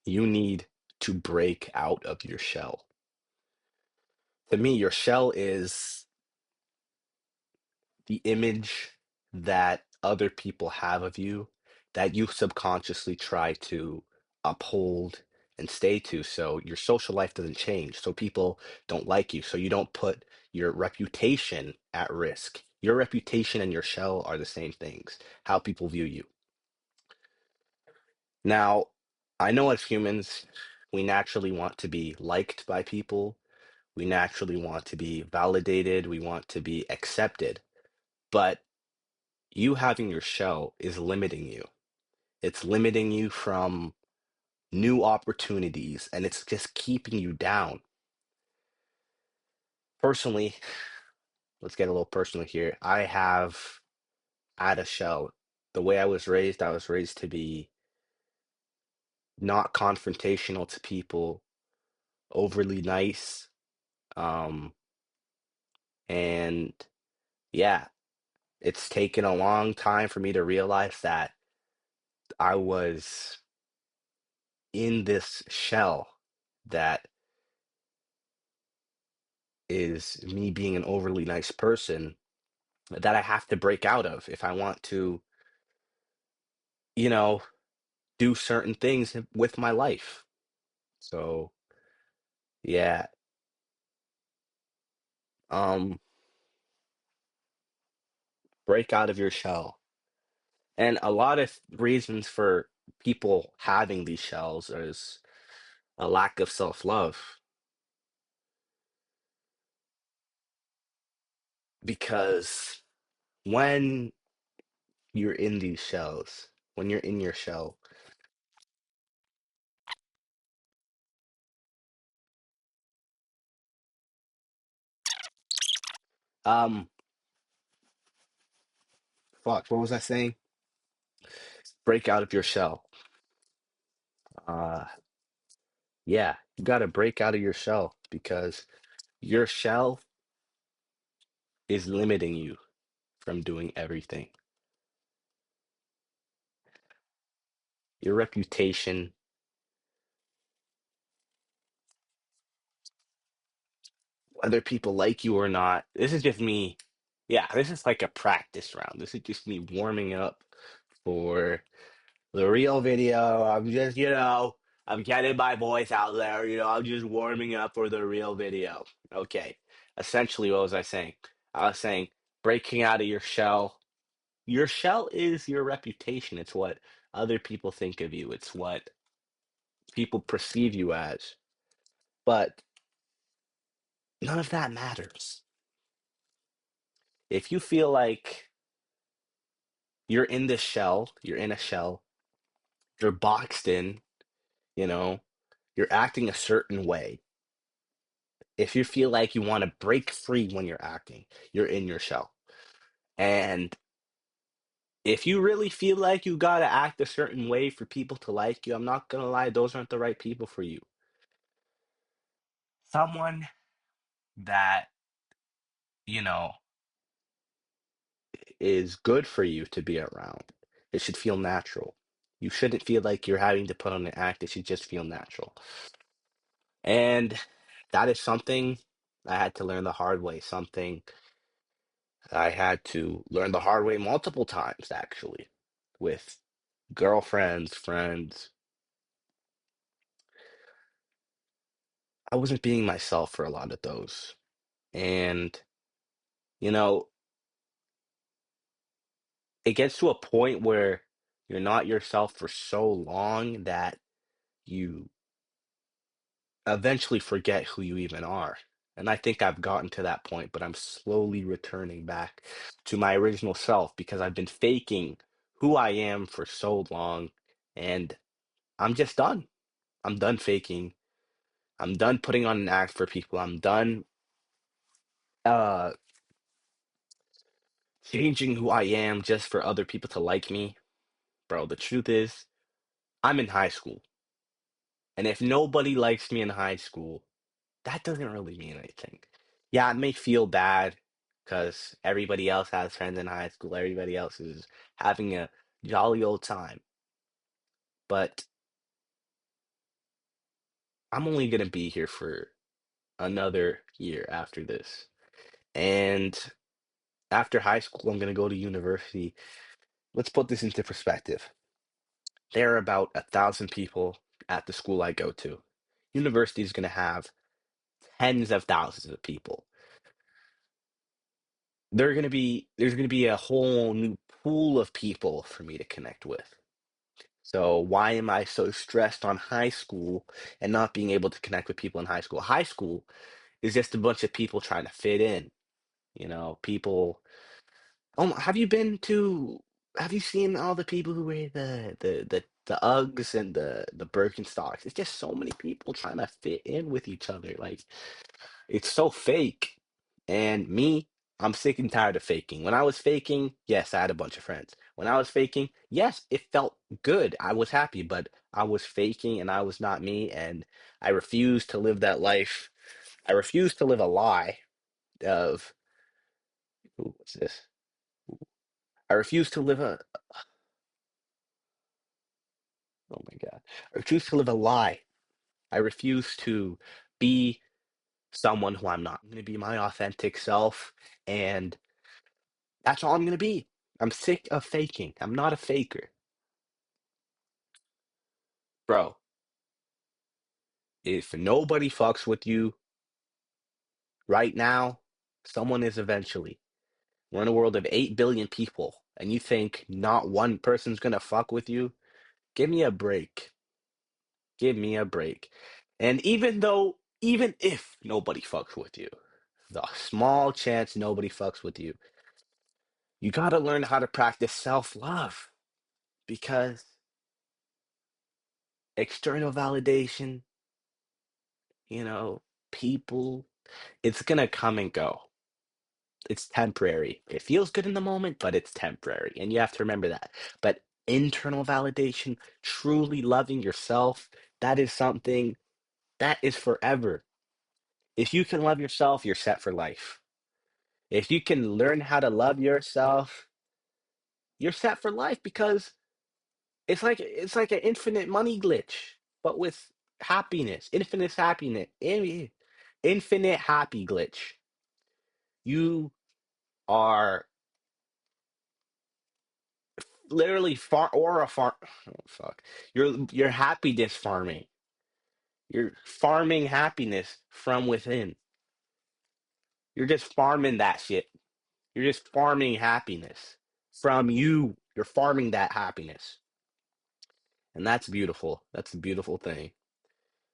you need to break out of your shell. To me, your shell is the image that other people have of you that you subconsciously try to uphold and stay to. So your social life doesn't change. So people don't like you. So you don't put your reputation at risk. Your reputation and your shell are the same things, how people view you. Now, I know as humans, we naturally want to be liked by people. We naturally want to be validated. We want to be accepted. But you having your shell is limiting you. It's limiting you from new opportunities and it's just keeping you down. Personally, let's get a little personal here. I have had a shell. The way I was raised to be not confrontational to people, overly nice. Um, and yeah, it's taken a long time for me to realize that I was in this shell that is me being an overly nice person that I have to break out of if I want to, you know, do certain things with my life. So, yeah, um, break out of your shell. And a lot of reasons for people having these shells is a lack of self-love because when you're in these shells, when you're in your shell, um, fuck, what was I saying? Break out of your shell. Uh, yeah, you got to break out of your shell because your shell is limiting you from doing everything. Your reputation, whether people like you or not, this is just me. Yeah, this is like a practice round. This is just me warming up for the real video. I'm just, I'm getting my voice out there. I'm just warming up for the real video. Okay. Essentially, what was I saying? I was saying breaking out of your shell. Your shell is your reputation. It's what other people think of you. It's what people perceive you as. But none of that matters. If you feel like you're in this shell, you're in a shell, you're boxed in, you know, you're acting a certain way. If you feel like you want to break free when you're acting, you're in your shell. And if you really feel like you got to act a certain way for people to like you, I'm not going to lie, those aren't the right people for you. Someone that, you know, is good for you to be around. It should feel natural. You shouldn't feel like you're having to put on an act. It should just feel natural. And that is something I had to learn the hard way. Something I had to learn the hard way multiple times, actually, with girlfriends, friends. I wasn't being myself for a lot of those. And, you know, it gets to a point where you're not yourself for so long that you eventually forget who you even are. And I think I've gotten to that point, but I'm slowly returning back to my original self because I've been faking who I am for so long. And I'm just done. I'm done faking. I'm done putting on an act for people. I'm done uh changing who I am just for other people to like me. Bro, the truth is, I'm in high school. And if nobody likes me in high school, that doesn't really mean anything. Yeah, it may feel bad because everybody else has friends in high school, everybody else is having a jolly old time. But I'm only gonna be here for another year after this. And after high school, I'm gonna go to university. Let's put this into perspective. There are about 1,000 people at the school I go to. University is gonna have tens of thousands of people. There's gonna be a whole new pool of people for me to connect with. So why am I so stressed on high school and not being able to connect with people in high school? High school is just a bunch of people trying to fit in. People. Oh, have you seen all the people who wear the Uggs and the Birkenstocks? It's just so many people trying to fit in with each other. Like, it's so fake. And me, I'm sick and tired of faking. When I was faking, yes, I had a bunch of friends. When I was faking, yes, it felt good. I was happy, but I was faking and I was not me. And I refused to live that life. I refused to live a lie of, ooh, what's this? I refuse to live a, oh my God. I refuse to live a lie. I refuse to be someone who I'm not. I'm going to be my authentic self. And that's all I'm going to be. I'm sick of faking. I'm not a faker. Bro, if nobody fucks with you right now, someone is eventually. We're in a world of 8 billion people, and you think not one person's gonna fuck with you? Give me a break. Give me a break. And even if nobody fucks with you, the small chance nobody fucks with you, you gotta learn how to practice self-love because external validation, you know, people, it's gonna come and go. It's temporary. It feels good in the moment, but it's temporary. And you have to remember that. But internal validation, truly loving yourself, that is something that is forever. If you can love yourself, you're set for life. If you can learn how to love yourself, you're set for life because it's like an infinite money glitch, but with happiness, infinite happy glitch. You are literally far or a farm. Oh, fuck. You're happiness farming. You're farming happiness from within. You're just farming that shit. You're just farming happiness from you. You're farming that happiness. And that's beautiful. That's a beautiful thing.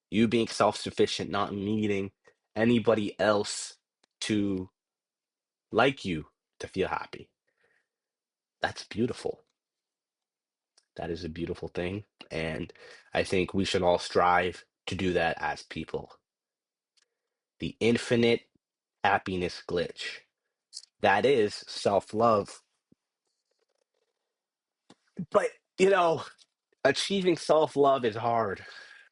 You being self-sufficient, not needing anybody else to like you to feel happy. That's beautiful. That is a beautiful thing. And I think we should all strive to do that as people. The infinite happiness glitch. That is self-love. But, you know, achieving self-love is hard.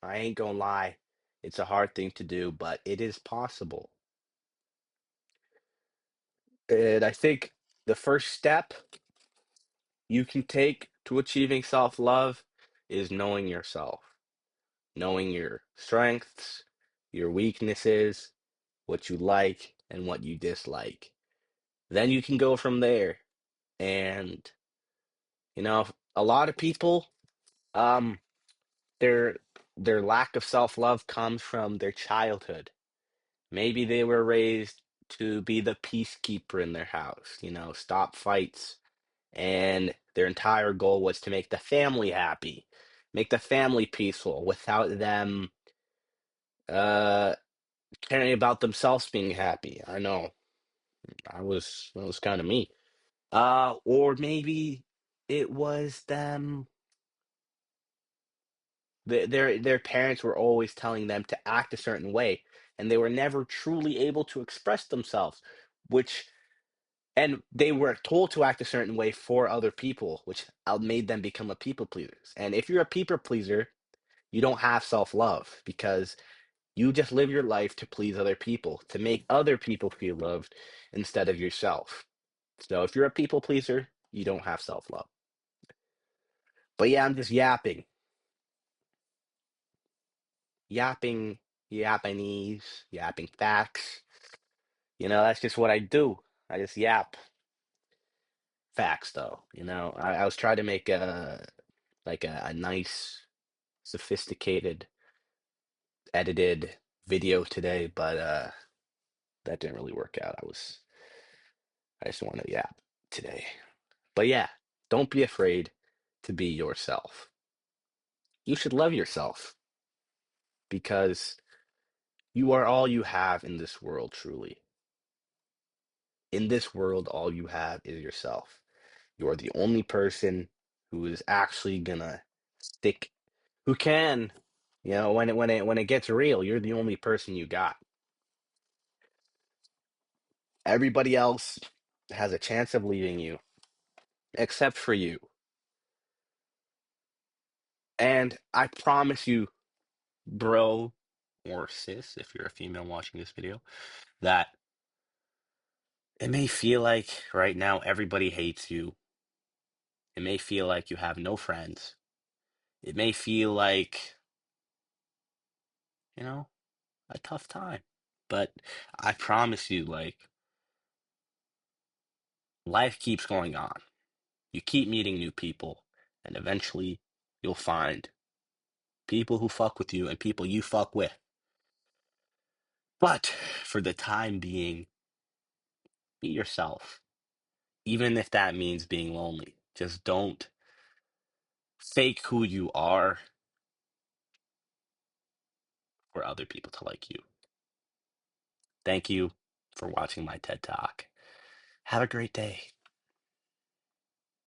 I ain't gonna lie. It's a hard thing to do, but it is possible. And I think the first step you can take to achieving self-love is knowing yourself, knowing your strengths, your weaknesses, what you like, and what you dislike. Then you can go from there. And, a lot of people, um, their their lack of self-love comes from their childhood. Maybe they were raised to be the peacekeeper in their house, stop fights. And their entire goal was to make the family happy, make the family peaceful without them uh caring about themselves being happy. I know. That was kind of me. Or maybe it was them their parents were always telling them to act a certain way, and they were never truly able to express themselves, which and they were told to act a certain way for other people, which made them become a people pleaser. And if you're a people pleaser, you don't have self-love because you just live your life to please other people, to make other people feel loved instead of yourself. So if you're a people pleaser, you don't have self-love. But yeah, I'm just yapping. yapping Japanese, yapping facts. That's just what I do. I just yap facts, though. I was trying to make a nice, sophisticated, edited video today, but that didn't really work out. I just want to yap today. But yeah, don't be afraid to be yourself. You should love yourself because you are all you have in this world, truly. In this world, all you have is yourself. You are the only person who is actually gonna stick, who can, when it gets real, you're the only person you got. Everybody else has a chance of leaving you, except for you. And I promise you, bro or sis, if you're a female watching this video, that it may feel like right now everybody hates you. It may feel like you have no friends. It may feel like, you know, a tough time. But I promise you, like, life keeps going on. You keep meeting new people, and eventually you'll find people who fuck with you and people you fuck with. But for the time being, be yourself, even if that means being lonely. Just don't fake who you are for other people to like you. Thank you for watching my TED Talk. Have a great day.